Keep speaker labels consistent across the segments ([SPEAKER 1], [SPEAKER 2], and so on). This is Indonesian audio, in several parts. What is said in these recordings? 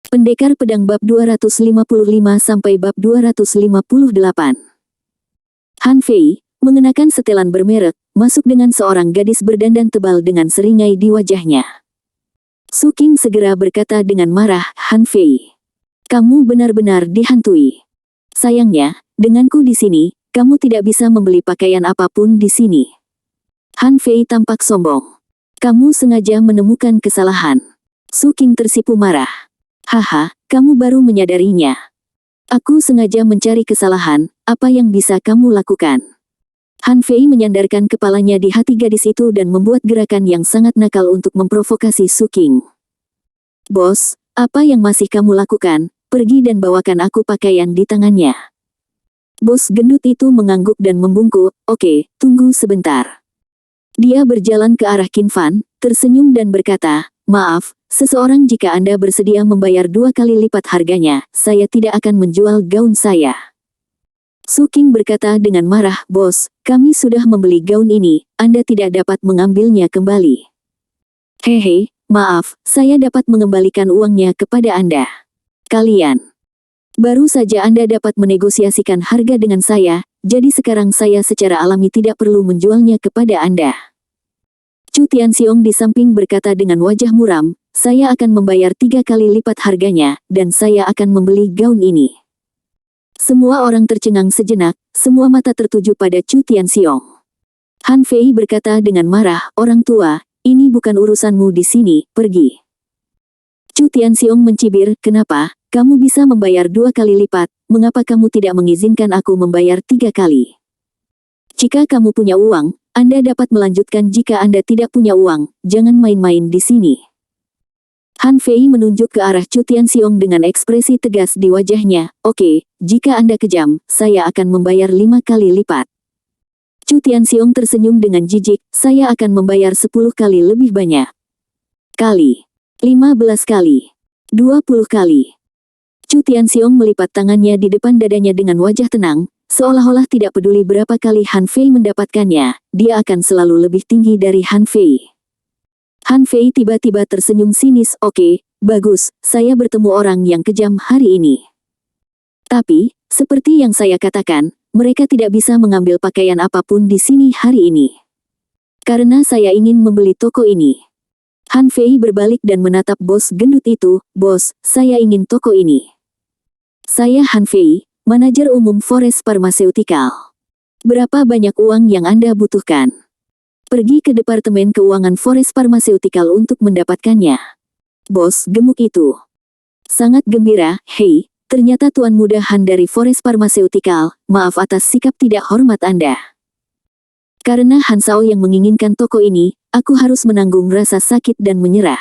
[SPEAKER 1] Pendekar Pedang bab 255 sampai bab 258. Han Fei, mengenakan setelan bermerek, masuk dengan seorang gadis berdandan tebal dengan seringai di wajahnya. Su Qing segera berkata dengan marah, Han Fei, kamu benar-benar dihantui. Sayangnya, denganku di sini, kamu tidak bisa membeli pakaian apapun di sini. Han Fei tampak sombong. Kamu sengaja menemukan kesalahan. Su Qing tersipu marah. Haha, kamu baru menyadarinya. Aku sengaja mencari kesalahan, apa yang bisa kamu lakukan? Han Fei menyandarkan kepalanya di hati gadis itu dan membuat gerakan yang sangat nakal untuk memprovokasi Su Qing. Bos, apa yang masih kamu lakukan? Pergi dan bawakan aku pakaian di tangannya. Bos gendut itu mengangguk dan membungkuk, oke, tunggu sebentar. Dia berjalan ke arah Qin Fan, tersenyum dan berkata, maaf, seseorang jika Anda bersedia membayar 2 kali lipat harganya, saya tidak akan menjual gaun saya. Su Qing berkata dengan marah, bos, kami sudah membeli gaun ini, Anda tidak dapat mengambilnya kembali. Hehe, maaf, saya dapat mengembalikan uangnya kepada Anda. Kalian. Baru saja Anda dapat menegosiasikan harga dengan saya, jadi sekarang saya secara alami tidak perlu menjualnya kepada Anda. Chu Tianxiong di samping berkata dengan wajah muram, saya akan membayar 3 kali lipat harganya, dan saya akan membeli gaun ini. Semua orang tercengang sejenak, semua mata tertuju pada Chu Tianxiong. Han Fei berkata dengan marah, orang tua, ini bukan urusanmu di sini, pergi. Chu Tianxiong mencibir, kenapa? Kamu bisa membayar 2 kali lipat, mengapa kamu tidak mengizinkan aku membayar 3 kali? Jika kamu punya uang, Anda dapat melanjutkan. Jika Anda tidak punya uang, jangan main-main di sini. Han Fei menunjuk ke arah Chu Tianxiong dengan ekspresi tegas di wajahnya, oke, jika Anda kejam, saya akan membayar 5 kali lipat. Chu Tianxiong tersenyum dengan jijik, saya akan membayar 10 kali lebih banyak. Kali. 15 kali. 20 kali. Chu Tianxiong melipat tangannya di depan dadanya dengan wajah tenang, seolah-olah tidak peduli berapa kali Han Fei mendapatkannya, dia akan selalu lebih tinggi dari Han Fei. Han Fei tiba-tiba tersenyum sinis, oke, bagus, saya bertemu orang yang kejam hari ini. Tapi, seperti yang saya katakan, mereka tidak bisa mengambil pakaian apapun di sini hari ini. Karena saya ingin membeli toko ini. Han Fei berbalik dan menatap bos gendut itu, bos, saya ingin toko ini. Saya Han Fei, manajer umum Forest Pharmaceutical. Berapa banyak uang yang Anda butuhkan? Pergi ke Departemen Keuangan Forest Pharmaceutical untuk mendapatkannya. Bos gemuk itu sangat gembira, hei, ternyata Tuan Muda Han dari Forest Pharmaceutical, maaf atas sikap tidak hormat Anda. Karena Han Sao yang menginginkan toko ini, aku harus menanggung rasa sakit dan menyerah.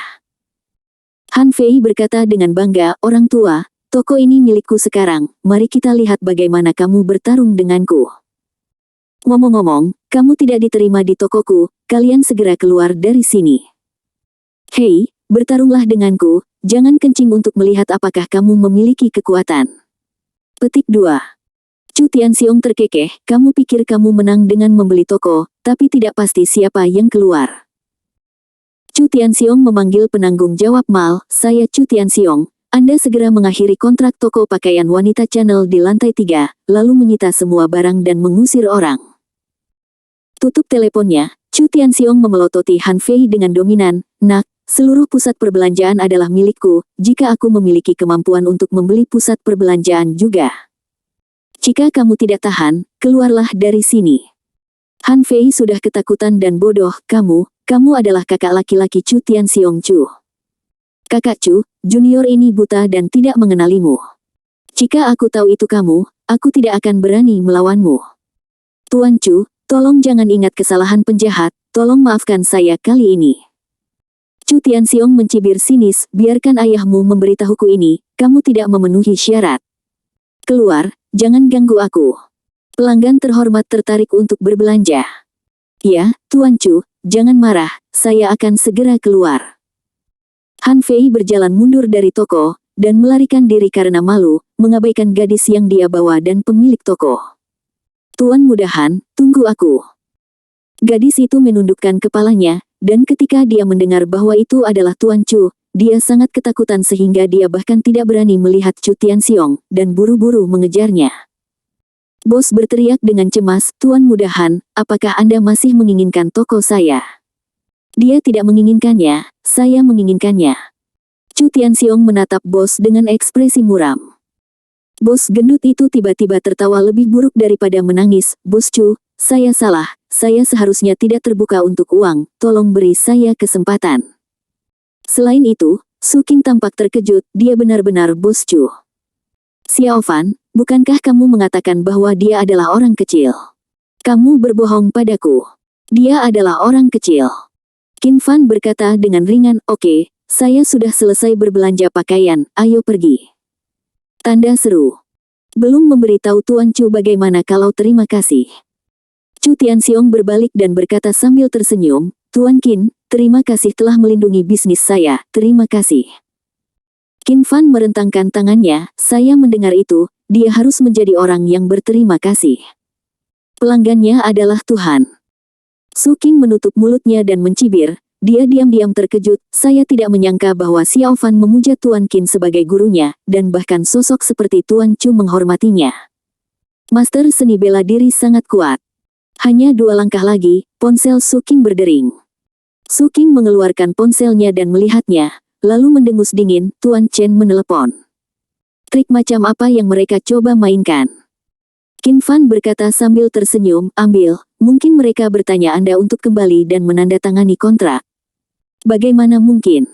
[SPEAKER 1] Han Fei berkata dengan bangga, orang tua, toko ini milikku sekarang, mari kita lihat bagaimana kamu bertarung denganku. Ngomong-ngomong, kamu tidak diterima di tokoku, kalian segera keluar dari sini. Hei, bertarunglah denganku, jangan kencing untuk melihat apakah kamu memiliki kekuatan. Petik 2. Chu Tianxiong terkekeh, kamu pikir kamu menang dengan membeli toko, tapi tidak pasti siapa yang keluar. Chu Tianxiong memanggil penanggung jawab Mal, saya Chu Tianxiong, Anda segera mengakhiri kontrak toko pakaian wanita Channel di lantai 3, lalu menyita semua barang dan mengusir orang. Tutup teleponnya, Chu Tianxiong memelototi Han Fei dengan dominan, nak, seluruh pusat perbelanjaan adalah milikku, jika aku memiliki kemampuan untuk membeli pusat perbelanjaan juga. Jika kamu tidak tahan, keluarlah dari sini. Han Fei sudah ketakutan dan bodoh, kamu adalah kakak laki-laki Chu Tianxiong Chu. Kakak Chu, junior ini buta dan tidak mengenalimu. Jika aku tahu itu kamu, aku tidak akan berani melawanmu. Tuan Chu, tolong jangan ingat kesalahan penjahat, tolong maafkan saya kali ini. Chu Tianxiong mencibir sinis, biarkan ayahmu memberitahuku ini, kamu tidak memenuhi syarat. Keluar, jangan ganggu aku. Pelanggan terhormat tertarik untuk berbelanja. Ya, Tuan Chu, jangan marah, saya akan segera keluar. Han Fei berjalan mundur dari toko, dan melarikan diri karena malu, mengabaikan gadis yang dia bawa dan pemilik toko. Tuan Muda Han, tunggu aku. Gadis itu menundukkan kepalanya, dan ketika dia mendengar bahwa itu adalah Tuan Chu, dia sangat ketakutan sehingga dia bahkan tidak berani melihat Chu Tianxiong, dan buru-buru mengejarnya. Bos berteriak dengan cemas, "Tuan Muda Han, apakah Anda masih menginginkan toko saya?" "Dia tidak menginginkannya, saya menginginkannya." Chu Tianxiong menatap bos dengan ekspresi muram. Bos gendut itu tiba-tiba tertawa lebih buruk daripada menangis. "Bos Chu, saya salah, saya seharusnya tidak terbuka untuk uang, tolong beri saya kesempatan." Selain itu, Su Qing tampak terkejut, dia benar-benar Bos Chu. "Xiao Fan, bukankah kamu mengatakan bahwa dia adalah orang kecil? Kamu berbohong padaku. Dia adalah orang kecil." Qin Fan berkata dengan ringan, "Oke, saya sudah selesai berbelanja pakaian, ayo pergi." Tanda seru. "Belum memberitahu Tuan Chu bagaimana kalau terima kasih." Chu Tianxiong berbalik dan berkata sambil tersenyum, "Tuan Qin, terima kasih telah melindungi bisnis saya, terima kasih." Qin Fan merentangkan tangannya, "Saya mendengar itu, dia harus menjadi orang yang berterima kasih. Pelanggannya adalah Tuhan." Su Qing menutup mulutnya dan mencibir, dia diam-diam terkejut, "Saya tidak menyangka bahwa Xiao Fan memuja Tuan Qin sebagai gurunya, dan bahkan sosok seperti Tuan Chu menghormatinya. Master seni bela diri sangat kuat." Hanya 2 langkah lagi, ponsel Su Qing berdering. Su Qing mengeluarkan ponselnya dan melihatnya, lalu mendengus dingin, "Tuan Chen menelepon. Trik macam apa yang mereka coba mainkan?" Qin Fan berkata sambil tersenyum, "Ambil, mungkin mereka bertanya Anda untuk kembali dan menandatangani kontrak." "Bagaimana mungkin?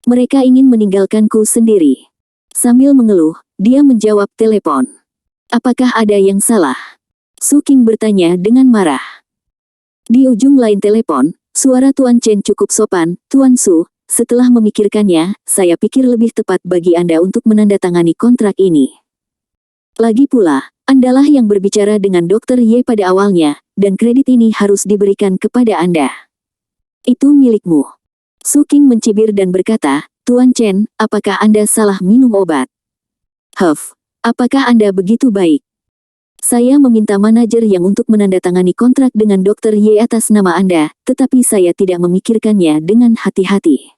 [SPEAKER 1] Mereka ingin meninggalkanku sendiri." Sambil mengeluh, dia menjawab telepon. "Apakah ada yang salah?" Su Qing bertanya dengan marah. Di ujung lain telepon, suara Tuan Chen cukup sopan, "Tuan Su, setelah memikirkannya, saya pikir lebih tepat bagi Anda untuk menandatangani kontrak ini. Lagi pula, Andalah yang berbicara dengan Dr. Ye pada awalnya, dan kredit ini harus diberikan kepada Anda. Itu milikmu." Su Qing mencibir dan berkata, "Tuan Chen, apakah Anda salah minum obat? Apakah Anda begitu baik? Saya meminta manajer yang untuk menandatangani kontrak dengan Dr. Ye atas nama Anda, tetapi saya tidak memikirkannya dengan hati-hati.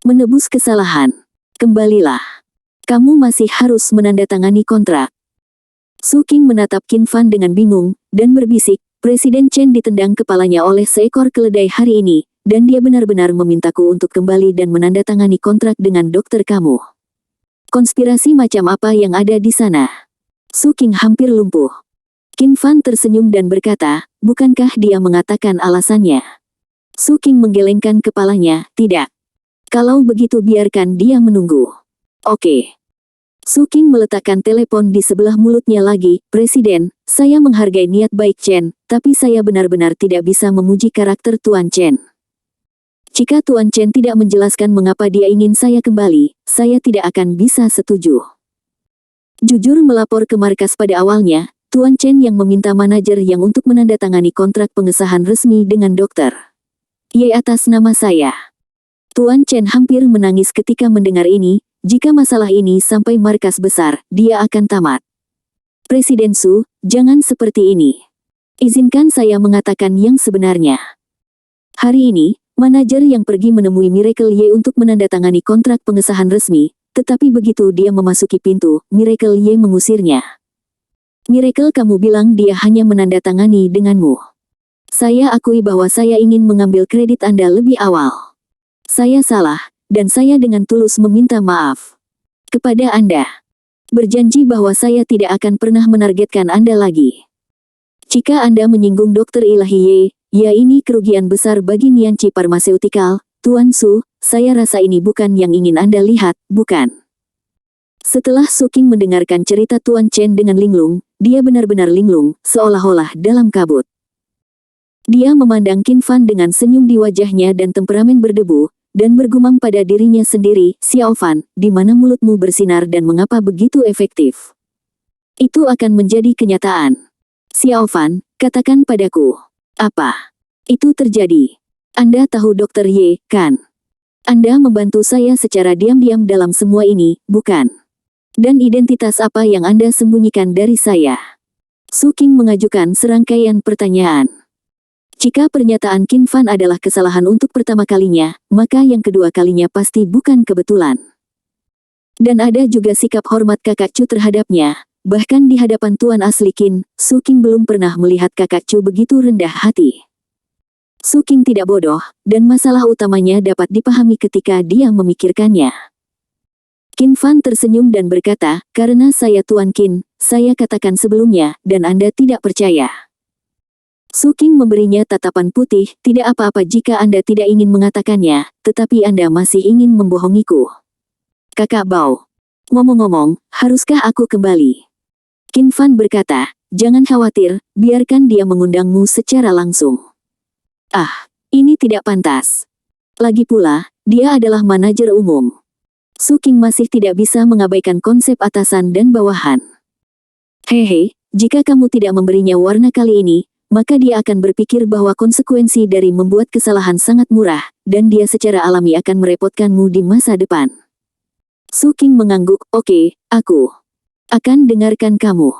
[SPEAKER 1] Menebus kesalahan. Kembalilah. Kamu masih harus menandatangani kontrak." Su Qing menatap Qin Fan dengan bingung, dan berbisik, "Presiden Chen ditendang kepalanya oleh seekor keledai hari ini, dan dia benar-benar memintaku untuk kembali dan menandatangani kontrak dengan dokter kamu. Konspirasi macam apa yang ada di sana?" Su Qing hampir lumpuh. Qin Fan tersenyum dan berkata, "Bukankah dia mengatakan alasannya?" Su Qing menggelengkan kepalanya, "Tidak. Kalau begitu biarkan dia menunggu." "Oke." Su Qing meletakkan telepon di sebelah mulutnya lagi, "Presiden, saya menghargai niat baik Chen, tapi saya benar-benar tidak bisa memuji karakter Tuan Chen. Jika Tuan Chen tidak menjelaskan mengapa dia ingin saya kembali, saya tidak akan bisa setuju." Jujur melapor ke markas pada awalnya, Tuan Chen yang meminta manajer yang untuk menandatangani kontrak pengesahan resmi dengan Dr. Ye atas nama saya. Tuan Chen hampir menangis ketika mendengar ini, jika masalah ini sampai markas besar, dia akan tamat. "Presiden Su, jangan seperti ini. Izinkan saya mengatakan yang sebenarnya. Hari ini, manajer yang pergi menemui Miracle Ye untuk menandatangani kontrak pengesahan resmi, tetapi begitu dia memasuki pintu, Miracle Ye mengusirnya. Miracle, kamu bilang dia hanya menandatangani denganmu. Saya akui bahwa saya ingin mengambil kredit Anda lebih awal. Saya salah, dan saya dengan tulus meminta maaf kepada Anda. Berjanji bahwa saya tidak akan pernah menargetkan Anda lagi. Jika Anda menyinggung Dr. Ilahi Ye, ya ini kerugian besar bagi Nianqi Pharmaceutical, Tuan Su, saya rasa ini bukan yang ingin Anda lihat, bukan?" Setelah Su Qing mendengarkan cerita Tuan Chen dengan linglung, dia benar-benar linglung, seolah-olah dalam kabut. Dia memandang Qin Fan dengan senyum di wajahnya dan temperamen berdebu, dan bergumam pada dirinya sendiri, "Xiao Fan, di mana mulutmu bersinar dan mengapa begitu efektif? Itu akan menjadi kenyataan. Xiao Fan, katakan padaku, apa itu terjadi? Anda tahu Dr. Ye, kan? Anda membantu saya secara diam-diam dalam semua ini, bukan? Dan identitas apa yang Anda sembunyikan dari saya?" Su Qing mengajukan serangkaian pertanyaan. Jika pernyataan Qin Fan adalah kesalahan untuk pertama kalinya, maka yang kedua kalinya pasti bukan kebetulan. Dan ada juga sikap hormat kakak Chu terhadapnya. Bahkan di hadapan Tuan asli Qin, Su King belum pernah melihat kakak Chu begitu rendah hati. Su King tidak bodoh, dan masalah utamanya dapat dipahami ketika dia memikirkannya. Qin Fan tersenyum dan berkata, karena saya Tuan Qin, saya katakan sebelumnya, dan Anda tidak percaya. Su King memberinya tatapan putih, tidak apa-apa jika Anda tidak ingin mengatakannya, tetapi Anda masih ingin membohongiku. Kakak Bao. Ngomong-ngomong, haruskah aku kembali? Qin Fan berkata, jangan khawatir, biarkan dia mengundangmu secara langsung. Ah, ini tidak pantas. Lagi pula, dia adalah manajer umum. Su King masih tidak bisa mengabaikan konsep atasan dan bawahan. Hehe, jika kamu tidak memberinya warna kali ini, maka dia akan berpikir bahwa konsekuensi dari membuat kesalahan sangat murah, dan dia secara alami akan merepotkanmu di masa depan. Su King mengangguk, oke, aku akan dengarkan kamu.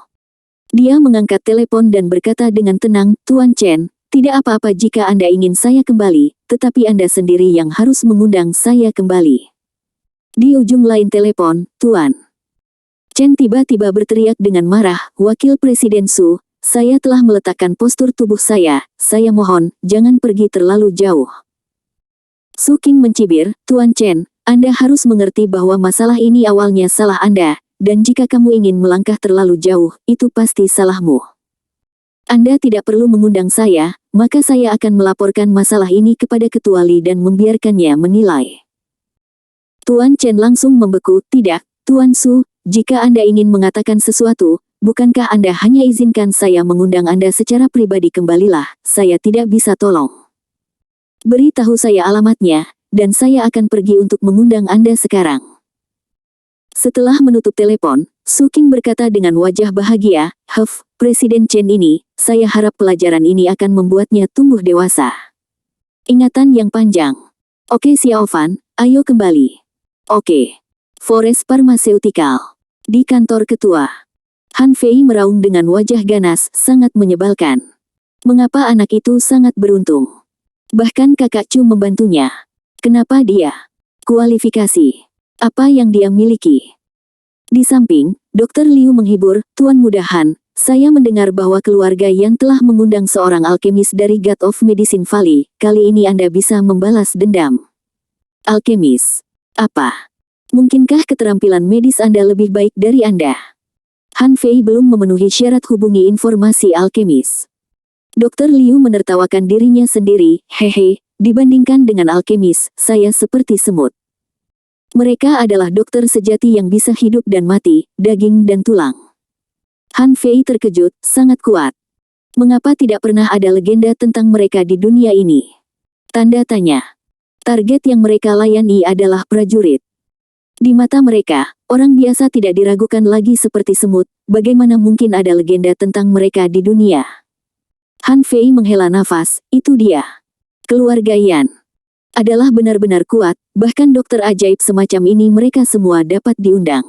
[SPEAKER 1] Dia mengangkat telepon dan berkata dengan tenang, Tuan Chen, tidak apa-apa jika Anda ingin saya kembali, tetapi Anda sendiri yang harus mengundang saya kembali. Di ujung lain telepon, Tuan Chen tiba-tiba berteriak dengan marah, Wakil Presiden Su, saya telah meletakkan postur tubuh saya mohon, jangan pergi terlalu jauh. Su King mencibir, Tuan Chen, Anda harus mengerti bahwa masalah ini awalnya salah Anda, dan jika kamu ingin melangkah terlalu jauh, itu pasti salahmu. Anda tidak perlu mengundang saya, maka saya akan melaporkan masalah ini kepada Ketua Li dan membiarkannya menilai. Tuan Chen langsung membeku, tidak, Tuan Su, jika Anda ingin mengatakan sesuatu, bukankah Anda hanya izinkan saya mengundang Anda secara pribadi kembalilah, saya tidak bisa tolong. Beritahu saya alamatnya, dan saya akan pergi untuk mengundang Anda sekarang. Setelah menutup telepon, Su King berkata dengan wajah bahagia, Presiden Chen ini, saya harap pelajaran ini akan membuatnya tumbuh dewasa. Ingatan yang panjang. Oke Xiao Fan, ayo kembali. Oke. Forest Pharmaceutical. Di kantor ketua. Han Fei meraung dengan wajah ganas, sangat menyebalkan. Mengapa anak itu sangat beruntung? Bahkan kakak Chu membantunya. Kenapa dia? Kualifikasi. Apa yang dia miliki? Di samping, Dr. Liu menghibur, Tuan Muda Han, saya mendengar bahwa keluarga yang telah mengundang seorang alkemis dari God of Medicine Valley, kali ini Anda bisa membalas dendam. Alkemis? Apa? Mungkinkah keterampilan medis Anda lebih baik dari Anda? Han Fei belum memenuhi syarat hubungi informasi alkemis. Dr. Liu menertawakan dirinya sendiri, hehe, dibandingkan dengan alkemis, saya seperti semut. Mereka adalah dokter sejati yang bisa hidup dan mati, daging dan tulang. Han Fei terkejut, sangat kuat. Mengapa tidak pernah ada legenda tentang mereka di dunia ini? Tanda tanya. Target yang mereka layani adalah prajurit. Di mata mereka, orang biasa tidak diragukan lagi seperti semut, bagaimana mungkin ada legenda tentang mereka di dunia? Han Fei menghela nafas, itu dia. Keluarga Yan adalah benar-benar kuat, bahkan dokter ajaib semacam ini mereka semua dapat diundang.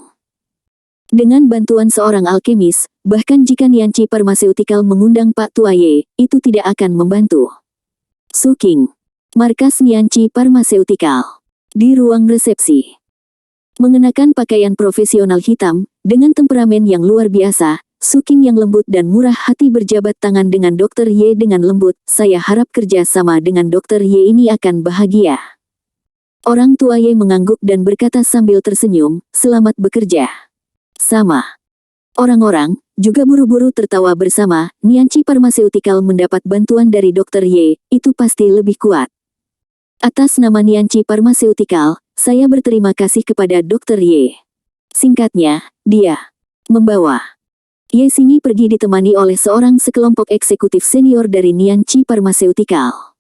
[SPEAKER 1] Dengan bantuan seorang alkemis, bahkan jika Nianqi Pharmaceutical mengundang Pak Tua Ye, itu tidak akan membantu. Su King. Markas Nianqi Pharmaceutical. Di ruang resepsi. Mengenakan pakaian profesional hitam, dengan temperamen yang luar biasa, Su King yang lembut dan murah hati berjabat tangan dengan Dr. Ye dengan lembut, saya harap kerja sama dengan Dr. Ye ini akan bahagia. Orang tua Ye mengangguk dan berkata sambil tersenyum, selamat bekerja. Sama. Orang-orang, juga buru-buru tertawa bersama, Nianqi Pharmaceutical mendapat bantuan dari Dr. Ye, itu pasti lebih kuat. Atas nama Nianqi Pharmaceutical, saya berterima kasih kepada Dr. Ye. Singkatnya, dia membawa Ye Xingyi pergi ditemani oleh seorang sekelompok eksekutif senior dari Nianqi Pharmaceutical.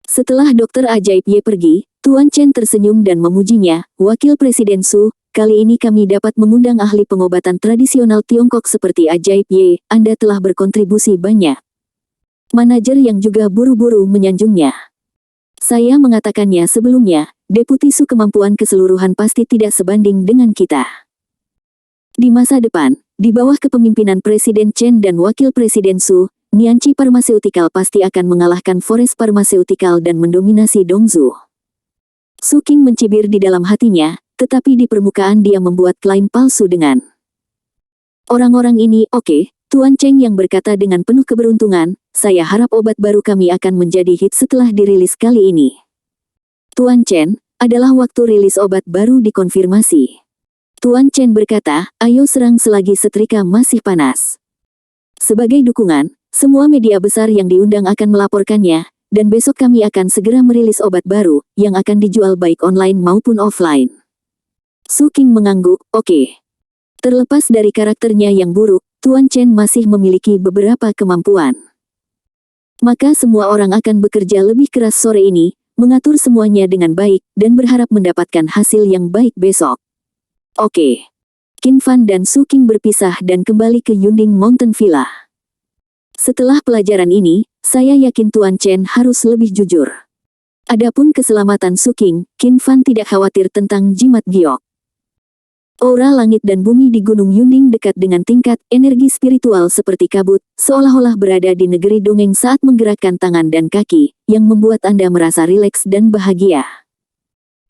[SPEAKER 1] Setelah dokter ajaib Ye pergi, Tuan Chen tersenyum dan memujinya, Wakil Presiden Su, kali ini kami dapat mengundang ahli pengobatan tradisional Tiongkok seperti ajaib Ye, Anda telah berkontribusi banyak. Manajer yang juga buru-buru menyanjungnya. Saya mengatakannya sebelumnya, Deputi Su kemampuan keseluruhan pasti tidak sebanding dengan kita. Di masa depan, di bawah kepemimpinan Presiden Chen dan Wakil Presiden Su, Nianqi Pharmaceutical pasti akan mengalahkan Forest Pharmaceutical dan mendominasi Dongzhou. Su Qing mencibir di dalam hatinya, tetapi di permukaan dia membuat klaim palsu dengan orang-orang ini. Oke, Tuan Cheng yang berkata dengan penuh keberuntungan, saya harap obat baru kami akan menjadi hit setelah dirilis kali ini. Tuan Chen, adalah waktu rilis obat baru dikonfirmasi. Tuan Chen berkata, ayo serang selagi setrika masih panas. Sebagai dukungan, semua media besar yang diundang akan melaporkannya, dan besok kami akan segera merilis obat baru, yang akan dijual baik online maupun offline. Su Qing mengangguk, oke. Terlepas dari karakternya yang buruk, Tuan Chen masih memiliki beberapa kemampuan. Maka semua orang akan bekerja lebih keras sore ini, mengatur semuanya dengan baik, dan berharap mendapatkan hasil yang baik besok. Oke. Qin Fan dan Su Qing berpisah dan kembali ke Yunding Mountain Villa. Setelah pelajaran ini, saya yakin Tuan Chen harus lebih jujur. Adapun keselamatan Su Qing, Qin Fan tidak khawatir tentang jimat giok. Aura langit dan bumi di Gunung Yunding dekat dengan tingkat energi spiritual seperti kabut, seolah-olah berada di negeri dongeng saat menggerakkan tangan dan kaki, yang membuat Anda merasa rileks dan bahagia.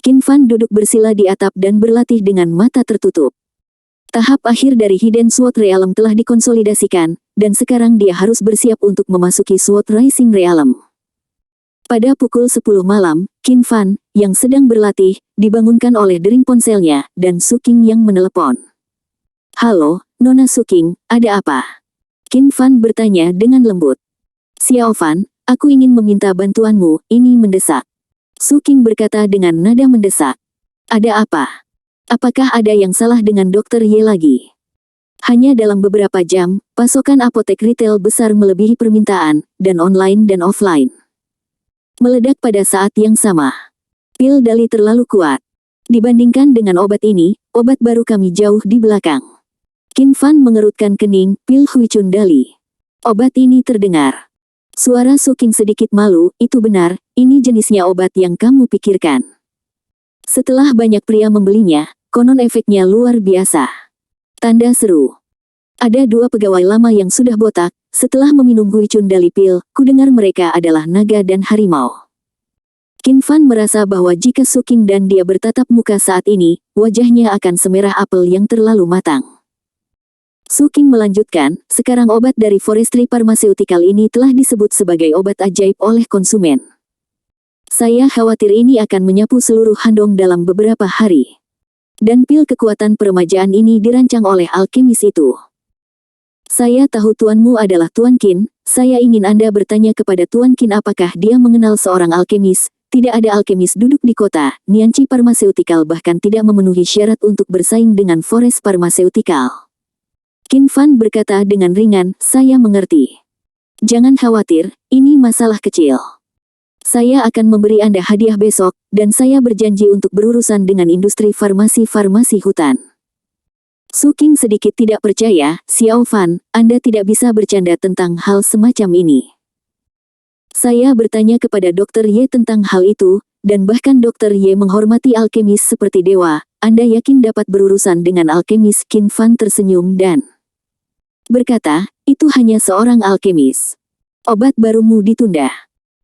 [SPEAKER 1] Qin Fan duduk bersila di atap dan berlatih dengan mata tertutup. Tahap akhir dari Hidden Sword Realm telah dikonsolidasikan, dan sekarang dia harus bersiap untuk memasuki Sword Rising Realm. Pada pukul 10 malam, Qin Fan, yang sedang berlatih, dibangunkan oleh dering ponselnya, dan Su Qing yang menelepon. Halo, Nona Su Qing, ada apa? Qin Fan bertanya dengan lembut. Xiao Fan, aku ingin meminta bantuanmu, ini mendesak. Su Qing berkata dengan nada mendesak. Ada apa? Apakah ada yang salah dengan Dr. Ye lagi? Hanya dalam beberapa jam, pasokan apotek retail besar melebihi permintaan, dan online dan offline meledak pada saat yang sama. Pil Dali terlalu kuat. Dibandingkan dengan obat ini, obat baru kami jauh di belakang. Qin Fan mengerutkan kening, pil Huichun Dali. Obat ini terdengar. Suara Su Qing sedikit malu, itu benar, ini jenisnya obat yang kamu pikirkan. Setelah banyak pria membelinya, konon efeknya luar biasa. Tanda seru. Ada 2 pegawai lama yang sudah botak, setelah meminum Huichun Dali pil, kudengar mereka adalah naga dan harimau. Qin Fan merasa bahwa jika Su Qing dan dia bertatap muka saat ini, wajahnya akan semerah apel yang terlalu matang. Su Qing melanjutkan, sekarang obat dari Forestry Pharmaceutical ini telah disebut sebagai obat ajaib oleh konsumen. Saya khawatir ini akan menyapu seluruh Handong dalam beberapa hari. Dan pil kekuatan peremajaan ini dirancang oleh alkemis itu. Saya tahu tuanmu adalah Tuan Qin, saya ingin Anda bertanya kepada Tuan Qin apakah dia mengenal seorang alkemis. Tidak ada alkemis duduk di kota, Nianqi Pharmaceutical bahkan tidak memenuhi syarat untuk bersaing dengan Forest Pharmaceutical. Qin Fan berkata dengan ringan, saya mengerti. Jangan khawatir, ini masalah kecil. Saya akan memberi Anda hadiah besok, dan saya berjanji untuk berurusan dengan industri farmasi hutan. Su Qing sedikit tidak percaya, Xiao Fan, Anda tidak bisa bercanda tentang hal semacam ini. Saya bertanya kepada Dr. Ye tentang hal itu, dan bahkan Dr. Ye menghormati alkemis seperti dewa. Anda yakin dapat berurusan dengan alkemis? Qin Fan tersenyum dan berkata, itu hanya seorang alkemis. Obat barumu ditunda.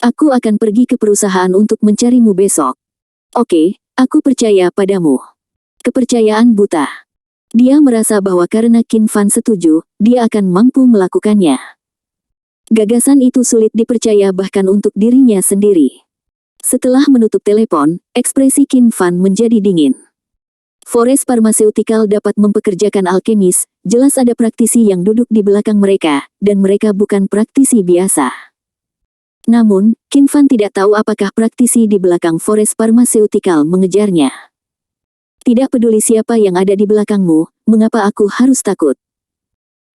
[SPEAKER 1] Aku akan pergi ke perusahaan untuk mencarimu besok. Oke, aku percaya padamu. Kepercayaan buta. Dia merasa bahwa karena Qin Fan setuju, dia akan mampu melakukannya. Gagasan itu sulit dipercaya bahkan untuk dirinya sendiri. Setelah menutup telepon, ekspresi Qin Fan menjadi dingin. Forest Pharmaceutical dapat mempekerjakan alkemis, jelas ada praktisi yang duduk di belakang mereka, dan mereka bukan praktisi biasa. Namun, Qin Fan tidak tahu apakah praktisi di belakang Forest Pharmaceutical mengejarnya. Tidak peduli siapa yang ada di belakangmu, mengapa aku harus takut?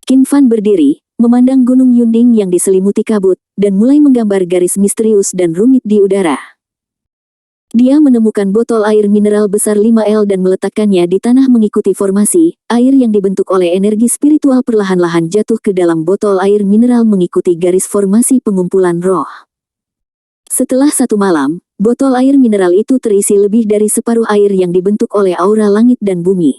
[SPEAKER 1] Qin Fan berdiri, memandang Gunung Yunding yang diselimuti kabut, dan mulai menggambar garis misterius dan rumit di udara. Dia menemukan botol air mineral besar 5L dan meletakkannya di tanah mengikuti formasi. Air yang dibentuk oleh energi spiritual perlahan-lahan jatuh ke dalam botol air mineral mengikuti garis formasi pengumpulan roh. Setelah 1 malam, botol air mineral itu terisi lebih dari separuh air yang dibentuk oleh aura langit dan bumi.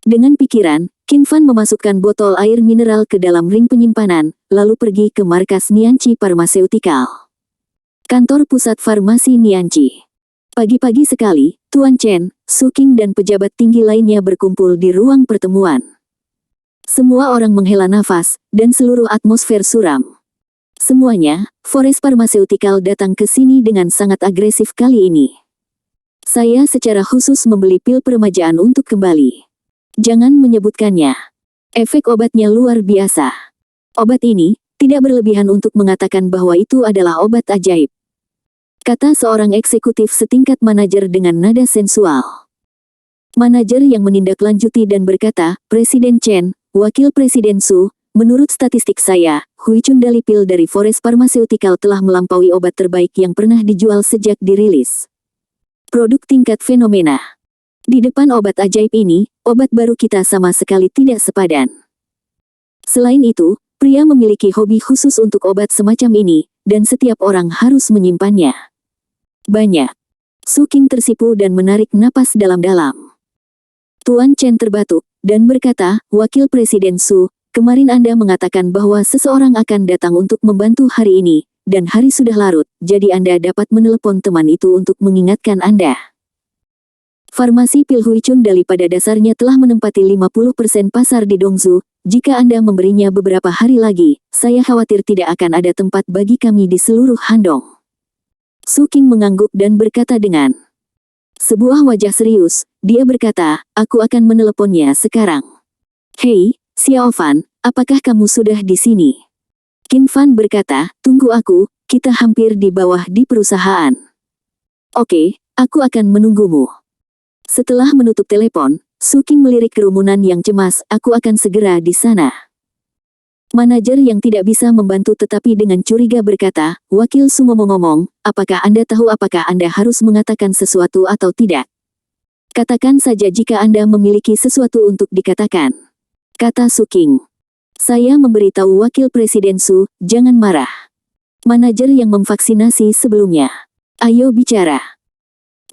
[SPEAKER 1] Dengan pikiran, Qin Fan memasukkan botol air mineral ke dalam ring penyimpanan, lalu pergi ke markas Nianqi Pharmaceutical. Kantor pusat farmasi Nianqi. Pagi-pagi sekali, Tuan Chen, Su Qing dan pejabat tinggi lainnya berkumpul di ruang pertemuan. Semua orang menghela nafas, dan seluruh atmosfer suram. Semuanya, Forest Pharmaceutical datang ke sini dengan sangat agresif kali ini. Saya secara khusus membeli pil peremajaan untuk kembali. Jangan menyebutkannya. Efek obatnya luar biasa. Obat ini tidak berlebihan untuk mengatakan bahwa itu adalah obat ajaib, kata seorang eksekutif setingkat manajer dengan nada sensual. Manajer yang menindaklanjuti dan berkata, Presiden Chen, Wakil Presiden Su, menurut statistik saya, Huichun Dali pil dari Forest Pharmaceutical telah melampaui obat terbaik yang pernah dijual sejak dirilis. Produk tingkat fenomena. Di depan obat ajaib ini, obat baru kita sama sekali tidak sepadan. Selain itu, pria memiliki hobi khusus untuk obat semacam ini, dan setiap orang harus menyimpannya. Banyak. Su Qing tersipu dan menarik napas dalam-dalam. Tuan Chen terbatuk, dan berkata, Wakil Presiden Su, kemarin Anda mengatakan bahwa seseorang akan datang untuk membantu hari ini, dan hari sudah larut, jadi Anda dapat menelepon teman itu untuk mengingatkan Anda. Farmasi pil Huichun Dali pada dasarnya telah menempati 50% pasar di Dongzhou. Jika Anda memberinya beberapa hari lagi, saya khawatir tidak akan ada tempat bagi kami di seluruh Handong. Su Qing mengangguk dan berkata dengan sebuah wajah serius, dia berkata, aku akan meneleponnya sekarang. Hei, Xiao Fan, apakah kamu sudah di sini? Qin Fan berkata, tunggu aku, kita hampir di bawah di perusahaan. Oke, aku akan menunggumu. Setelah menutup telepon, Su Qing melirik kerumunan yang cemas, aku akan segera di sana. Manajer yang tidak bisa membantu tetapi dengan curiga berkata, Wakil Su ngomong-ngomong, apakah Anda tahu apakah Anda harus mengatakan sesuatu atau tidak? Katakan saja jika Anda memiliki sesuatu untuk dikatakan. Kata Su Qing. Saya memberitahu Wakil Presiden Su, jangan marah. Manajer yang memvaksinasi sebelumnya. Ayo bicara.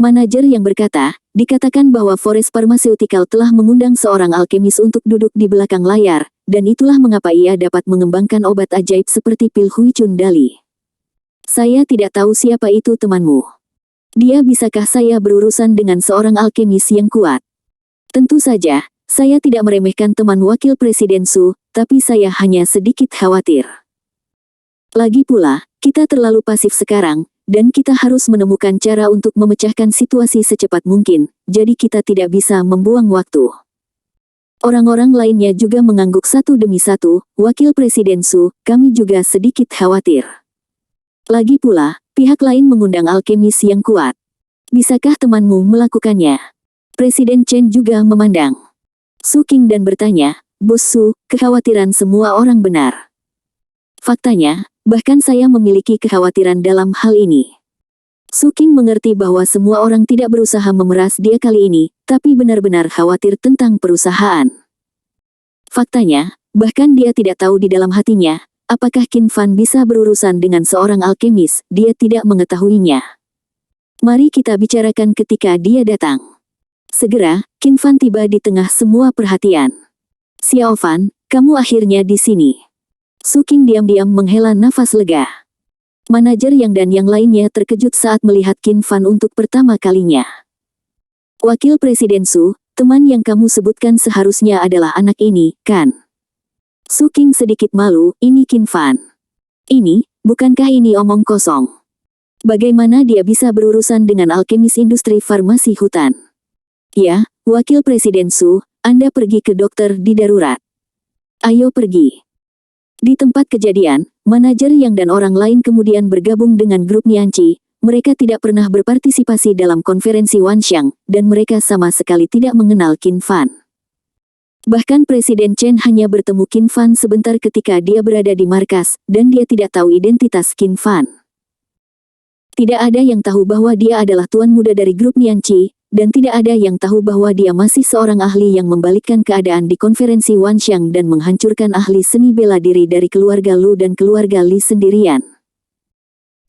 [SPEAKER 1] Manajer yang berkata, dikatakan bahwa Forest Pharmaceutical telah mengundang seorang alkemis untuk duduk di belakang layar, dan itulah mengapa ia dapat mengembangkan obat ajaib seperti pil Huichun Dali. Saya tidak tahu siapa itu temanmu. Dia bisakah saya berurusan dengan seorang alkemis yang kuat? Tentu saja, saya tidak meremehkan teman Wakil Presiden Su, tapi saya hanya sedikit khawatir. Lagi pula, kita terlalu pasif sekarang, dan kita harus menemukan cara untuk memecahkan situasi secepat mungkin, jadi kita tidak bisa membuang waktu. Orang-orang lainnya juga mengangguk satu demi satu, Wakil Presiden Su, kami juga sedikit khawatir. Lagi pula, pihak lain mengundang alkemis yang kuat. Bisakah temanmu melakukannya? Presiden Chen juga memandang Su Qing dan bertanya, Bos Su, kekhawatiran semua orang benar. Faktanya, bahkan saya memiliki kekhawatiran dalam hal ini. Su Qing mengerti bahwa semua orang tidak berusaha memeras dia kali ini, tapi benar-benar khawatir tentang perusahaan. Faktanya, bahkan dia tidak tahu di dalam hatinya, apakah Qin Fan bisa berurusan dengan seorang alkemis, dia tidak mengetahuinya. Mari kita bicarakan ketika dia datang. Segera, Qin Fan tiba di tengah semua perhatian. Xiao Fan, kamu akhirnya di sini. Su Qing diam-diam menghela nafas lega. Manajer dan yang lainnya terkejut saat melihat Qin Fan untuk pertama kalinya. Wakil Presiden Su, teman yang kamu sebutkan seharusnya adalah anak ini, kan? Su Qing sedikit malu, ini Qin Fan. Ini, bukankah ini omong kosong? Bagaimana dia bisa berurusan dengan alkemis industri farmasi hutan? Ya, Wakil Presiden Su, Anda pergi ke dokter di darurat. Ayo pergi. Di tempat kejadian, manajer dan orang lain kemudian bergabung dengan grup Nianqi. Mereka tidak pernah berpartisipasi dalam konferensi Wanxiang, dan mereka sama sekali tidak mengenal Qin Fan. Bahkan Presiden Chen hanya bertemu Qin Fan sebentar ketika dia berada di markas, dan dia tidak tahu identitas Qin Fan. Tidak ada yang tahu bahwa dia adalah tuan muda dari grup Nianqi, dan tidak ada yang tahu bahwa dia masih seorang ahli yang membalikkan keadaan di konferensi Wanxiang dan menghancurkan ahli seni bela diri dari keluarga Lu dan keluarga Li sendirian.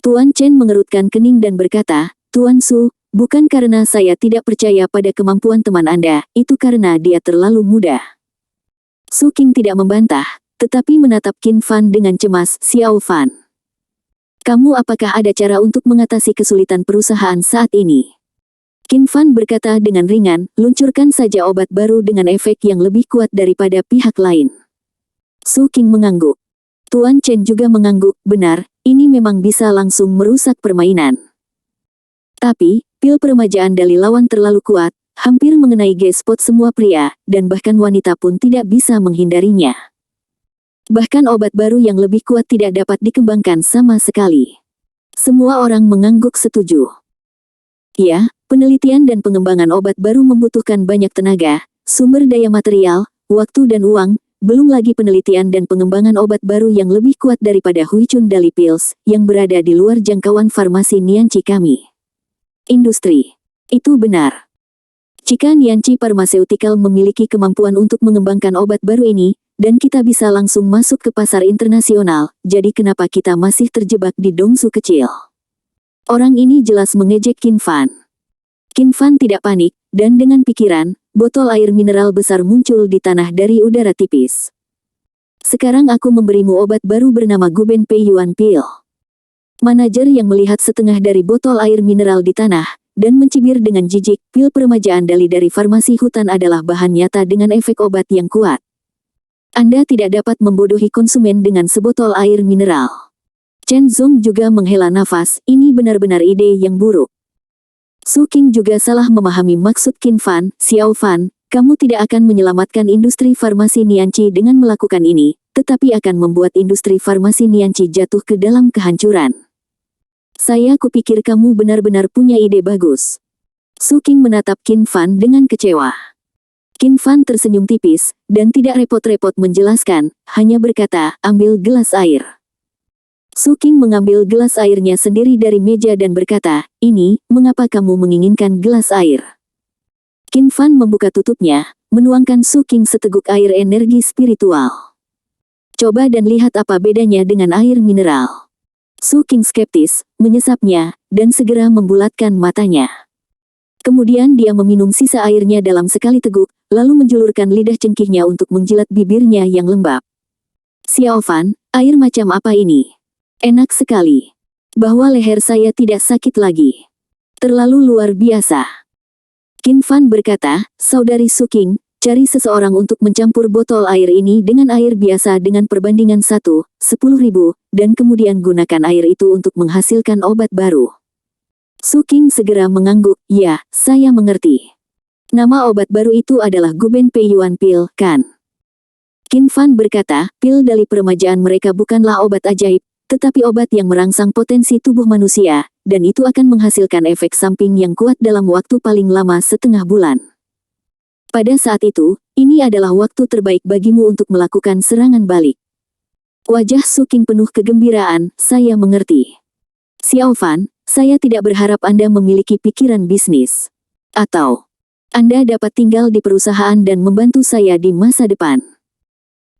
[SPEAKER 1] Tuan Chen mengerutkan kening dan berkata, Tuan Su, Bukan karena saya tidak percaya pada kemampuan teman Anda, itu karena dia terlalu muda. Su Qing tidak membantah, tetapi menatap Qin Fan dengan cemas. Xiao Fan, kamu apakah ada cara untuk mengatasi kesulitan perusahaan saat ini? Qin Fan berkata dengan ringan, luncurkan saja obat baru dengan efek yang lebih kuat daripada pihak lain. Su Qing mengangguk. Tuan Chen juga mengangguk, benar, ini memang bisa langsung merusak permainan. Tapi, pil peremajaan dari lawan terlalu kuat, hampir mengenai G-spot semua pria, dan bahkan wanita pun tidak bisa menghindarinya. Bahkan obat baru yang lebih kuat tidak dapat dikembangkan sama sekali. Semua orang mengangguk setuju. Ya, penelitian dan pengembangan obat baru membutuhkan banyak tenaga, sumber daya material, waktu dan uang, belum lagi penelitian dan pengembangan obat baru yang lebih kuat daripada Huichun Dali Pills, yang berada di luar jangkauan farmasi Nianqi kami. Industri. Itu benar. Jika Nianqi Pharmaceutical memiliki kemampuan untuk mengembangkan obat baru ini, dan kita bisa langsung masuk ke pasar internasional, jadi kenapa kita masih terjebak di Dongsu kecil? Orang ini jelas mengejek Qin Fan. Qin Fan tidak panik, dan dengan pikiran, botol air mineral besar muncul di tanah dari udara tipis. Sekarang aku memberimu obat baru bernama Guben Pei Yuan Pill. Manajer yang melihat setengah dari botol air mineral di tanah, dan mencibir dengan jijik, pil peremajaan Dali dari farmasi hutan adalah bahan nyata dengan efek obat yang kuat. Anda tidak dapat membodohi konsumen dengan sebotol air mineral. Chen Zong juga menghela nafas, ini benar-benar ide yang buruk. Su Qing juga salah memahami maksud Qin Fan. Xiao Fan, kamu tidak akan menyelamatkan industri farmasi Nianqi dengan melakukan ini, tetapi akan membuat industri farmasi Nianqi jatuh ke dalam kehancuran. Saya kupikir kamu benar-benar punya ide bagus. Su Qing menatap Qin Fan dengan kecewa. Qin Fan tersenyum tipis, dan tidak repot-repot menjelaskan, hanya berkata, ambil gelas air. Su Qing mengambil gelas airnya sendiri dari meja dan berkata, ini, mengapa kamu menginginkan gelas air? Qin Fan membuka tutupnya, menuangkan Su Qing seteguk air energi spiritual. Coba dan lihat apa bedanya dengan air mineral. Su Qing skeptis, menyesapnya, dan segera membulatkan matanya. Kemudian dia meminum sisa airnya dalam sekali teguk, lalu menjulurkan lidah cengkihnya untuk menjilat bibirnya yang lembab. Xiao Fan, air macam apa ini? Enak sekali. Bahwa leher saya tidak sakit lagi. Terlalu luar biasa. Qin Fan berkata, saudari Su Qing, cari seseorang untuk mencampur botol air ini dengan air biasa dengan perbandingan 1:10.000, dan kemudian gunakan air itu untuk menghasilkan obat baru. Su Qing segera mengangguk, ya, saya mengerti. Nama obat baru itu adalah Guben Pei Yuan Pill, kan? Qin Fan berkata, pil dari peremajaan mereka bukanlah obat ajaib, tetapi obat yang merangsang potensi tubuh manusia, dan itu akan menghasilkan efek samping yang kuat dalam waktu paling lama setengah bulan. Pada saat itu, ini adalah waktu terbaik bagimu untuk melakukan serangan balik. Wajah Su Qing penuh kegembiraan, saya mengerti. Xiao Fan, saya tidak berharap Anda memiliki pikiran bisnis. Atau, Anda dapat tinggal di perusahaan dan membantu saya di masa depan.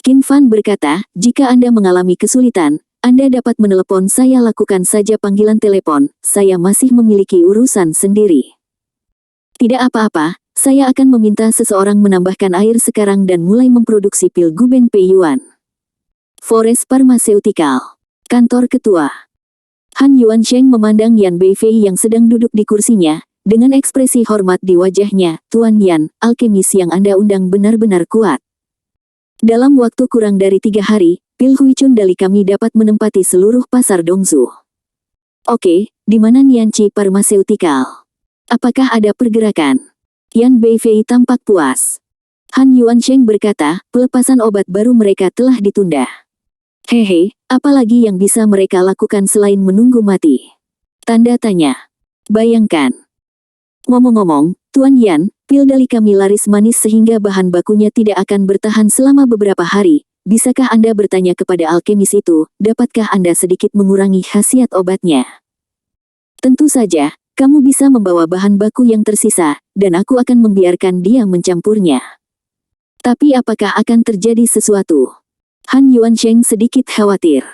[SPEAKER 1] Qin Fan berkata, jika Anda mengalami kesulitan, Anda dapat menelepon saya, lakukan saja panggilan telepon, saya masih memiliki urusan sendiri. Tidak apa-apa, saya akan meminta seseorang menambahkan air sekarang dan mulai memproduksi pil Guben Pei Yuan. Forest Pharmaceutical. Kantor Ketua. Han Yuansheng memandang Yan Beifei yang sedang duduk di kursinya, dengan ekspresi hormat di wajahnya, Tuan Yan, alkemis yang Anda undang benar-benar kuat. Dalam waktu kurang dari 3 hari, pil Huichun Dali kami dapat menempati seluruh pasar Dongsu. Oke, di mana Nianqi Pharmaceutical? Apakah ada pergerakan? Yan Beifei tampak puas. Han Yuansheng berkata, pelepasan obat baru mereka telah ditunda. Hehe, apalagi yang bisa mereka lakukan selain menunggu mati? Tanda tanya. Bayangkan. Ngomong-ngomong, Tuan Yan, pil Dali kami laris manis sehingga bahan bakunya tidak akan bertahan selama beberapa hari. Bisakah Anda bertanya kepada alkemis itu, dapatkah Anda sedikit mengurangi khasiat obatnya? Tentu saja, kamu bisa membawa bahan baku yang tersisa, dan aku akan membiarkan dia mencampurnya. Tapi apakah akan terjadi sesuatu? Han Yuansheng sedikit khawatir.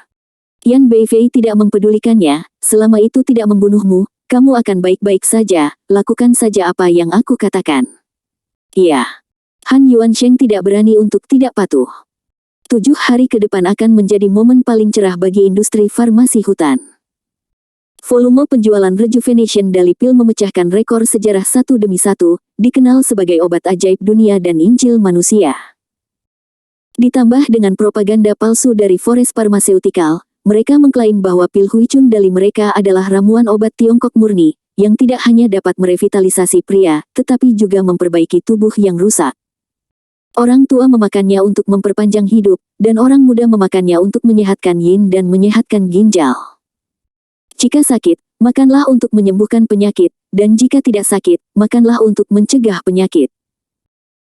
[SPEAKER 1] Yan Beifei tidak mempedulikannya, selama itu tidak membunuhmu, kamu akan baik-baik saja, lakukan saja apa yang aku katakan. Iya. Han Yuansheng tidak berani untuk tidak patuh. 7 hari ke depan akan menjadi momen paling cerah bagi industri farmasi hutan. Volume penjualan Rejuvenation Daily Pill memecahkan rekor sejarah satu demi satu, dikenal sebagai obat ajaib dunia dan Injil manusia. Ditambah dengan propaganda palsu dari Forest Pharmaceutical, mereka mengklaim bahwa pil Huichun Daily mereka adalah ramuan obat Tiongkok murni, yang tidak hanya dapat merevitalisasi pria, tetapi juga memperbaiki tubuh yang rusak. Orang tua memakannya untuk memperpanjang hidup, dan orang muda memakannya untuk menyehatkan yin dan menyehatkan ginjal. Jika sakit, makanlah untuk menyembuhkan penyakit, dan jika tidak sakit, makanlah untuk mencegah penyakit.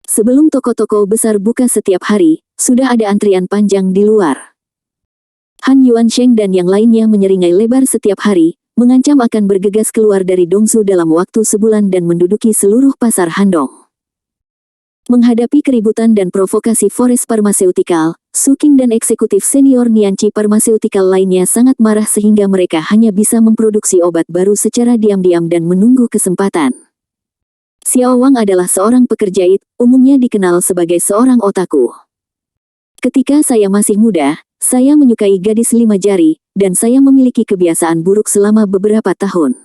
[SPEAKER 1] Sebelum toko-toko besar buka setiap hari, sudah ada antrian panjang di luar. Han Yuansheng dan yang lainnya menyeringai lebar setiap hari, mengancam akan bergegas keluar dari Dongsu dalam waktu sebulan dan menduduki seluruh pasar Handong. Menghadapi keributan dan provokasi Forest Pharmaceutical, Su Qing dan eksekutif senior Nianqi Pharmaceutical lainnya sangat marah sehingga mereka hanya bisa memproduksi obat baru secara diam-diam dan menunggu kesempatan. Xiao Wang adalah seorang pekerja IT, umumnya dikenal sebagai seorang otaku. Ketika saya masih muda, saya menyukai gadis 5 jari, dan saya memiliki kebiasaan buruk selama beberapa tahun.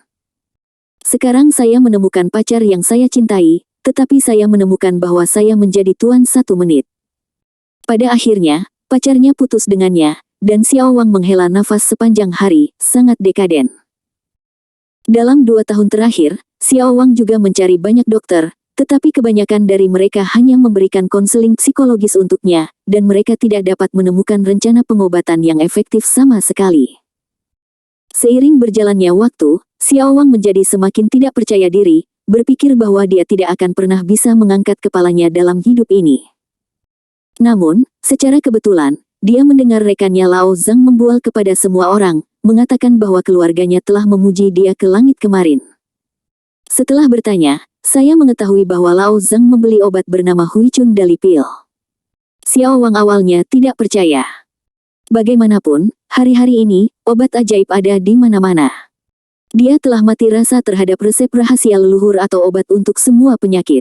[SPEAKER 1] Sekarang saya menemukan pacar yang saya cintai, tetapi saya menemukan bahwa saya menjadi tuan 1 menit. Pada akhirnya, pacarnya putus dengannya, dan Xiao Wang menghela nafas sepanjang hari, sangat dekaden. Dalam 2 tahun terakhir, Xiao Wang juga mencari banyak dokter, tetapi kebanyakan dari mereka hanya memberikan konseling psikologis untuknya, dan mereka tidak dapat menemukan rencana pengobatan yang efektif sama sekali. Seiring berjalannya waktu, Xiao Wang menjadi semakin tidak percaya diri, berpikir bahwa dia tidak akan pernah bisa mengangkat kepalanya dalam hidup ini. Namun, secara kebetulan, dia mendengar rekannya Lao Zhang membual kepada semua orang, mengatakan bahwa keluarganya telah memuji dia ke langit kemarin. Setelah bertanya, saya mengetahui bahwa Lao Zhang membeli obat bernama Huichun Daily Pill. Xiao Wang awalnya tidak percaya. Bagaimanapun, hari-hari ini, obat ajaib ada di mana-mana. Dia telah mati rasa terhadap resep rahasia leluhur atau obat untuk semua penyakit.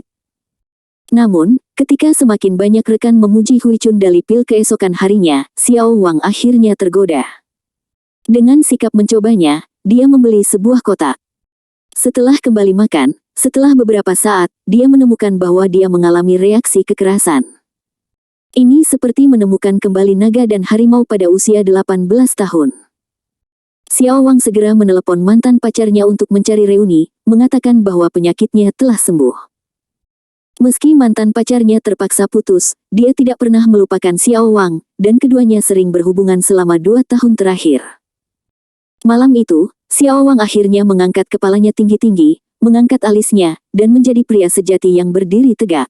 [SPEAKER 1] Namun, ketika semakin banyak rekan memuji Huichun Daily Pill keesokan harinya, Xiao Wang akhirnya tergoda. Dengan sikap mencobanya, dia membeli sebuah kotak. Setelah kembali makan, setelah beberapa saat, dia menemukan bahwa dia mengalami reaksi kekerasan. Ini seperti menemukan kembali naga dan harimau pada usia 18 tahun. Xiao Wang segera menelepon mantan pacarnya untuk mencari reuni, mengatakan bahwa penyakitnya telah sembuh. Meski mantan pacarnya terpaksa putus, dia tidak pernah melupakan Xiao Wang, dan keduanya sering berhubungan selama 2 tahun terakhir. Malam itu, Xiao Wang akhirnya mengangkat kepalanya tinggi-tinggi, mengangkat alisnya, dan menjadi pria sejati yang berdiri tegak.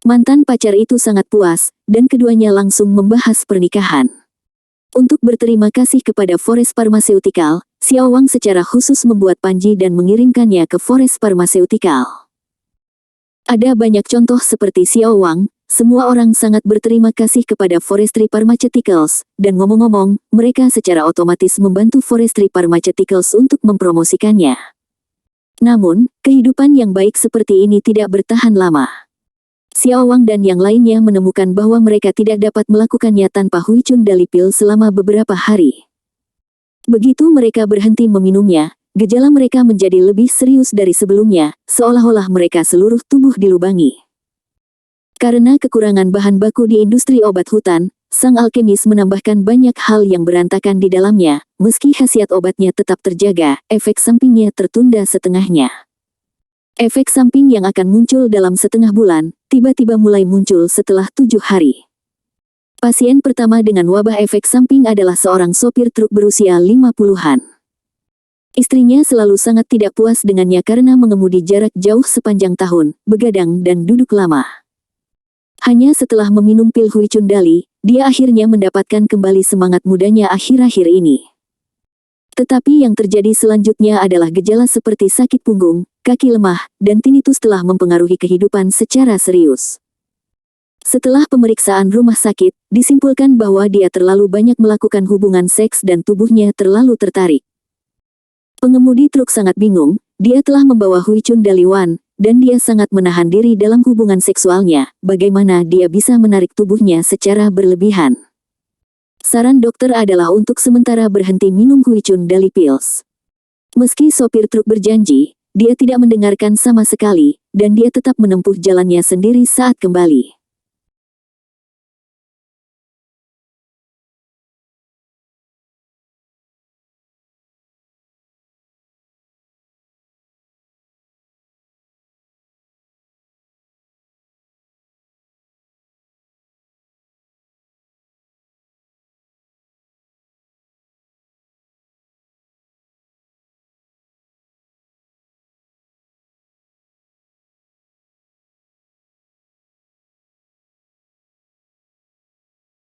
[SPEAKER 1] Mantan pacar itu sangat puas, dan keduanya langsung membahas pernikahan. Untuk berterima kasih kepada Forest Pharmaceutical, Xiao Wang secara khusus membuat panji dan mengirimkannya ke Forest Pharmaceutical. Ada banyak contoh seperti Xiao Wang, semua orang sangat berterima kasih kepada Forestry Pharmaceuticals, dan ngomong-ngomong, mereka secara otomatis membantu Forestry Pharmaceuticals untuk mempromosikannya. Namun, kehidupan yang baik seperti ini tidak bertahan lama. Xiao Wang dan yang lainnya menemukan bahwa mereka tidak dapat melakukannya tanpa Huichun Daily Pill selama beberapa hari. Begitu mereka berhenti meminumnya, gejala mereka menjadi lebih serius dari sebelumnya, seolah-olah mereka seluruh tubuh dilubangi. Karena kekurangan bahan baku di industri obat hutan, sang alkemis menambahkan banyak hal yang berantakan di dalamnya, meski khasiat obatnya tetap terjaga, efek sampingnya tertunda setengahnya. Efek samping yang akan muncul dalam setengah bulan, tiba-tiba mulai muncul setelah 7 hari. Pasien pertama dengan wabah efek samping adalah seorang sopir truk berusia 50-an. Istrinya selalu sangat tidak puas dengannya karena mengemudi jarak jauh sepanjang tahun, begadang dan duduk lama. Hanya setelah meminum pil Huichun Daily, dia akhirnya mendapatkan kembali semangat mudanya akhir-akhir ini. Tetapi yang terjadi selanjutnya adalah gejala seperti sakit punggung, kaki lemah, dan tinnitus telah mempengaruhi kehidupan secara serius. Setelah pemeriksaan rumah sakit, disimpulkan bahwa dia terlalu banyak melakukan hubungan seks dan tubuhnya terlalu tertarik. Pengemudi truk sangat bingung, dia telah membawa Hui Chun Daliwan, dan dia sangat menahan diri dalam hubungan seksualnya. Bagaimana dia bisa menarik tubuhnya secara berlebihan? Saran dokter adalah untuk sementara berhenti minum Hui Chun Dali Pills. Meski sopir truk berjanji, dia tidak mendengarkan sama sekali, dan dia tetap menempuh jalannya sendiri saat kembali.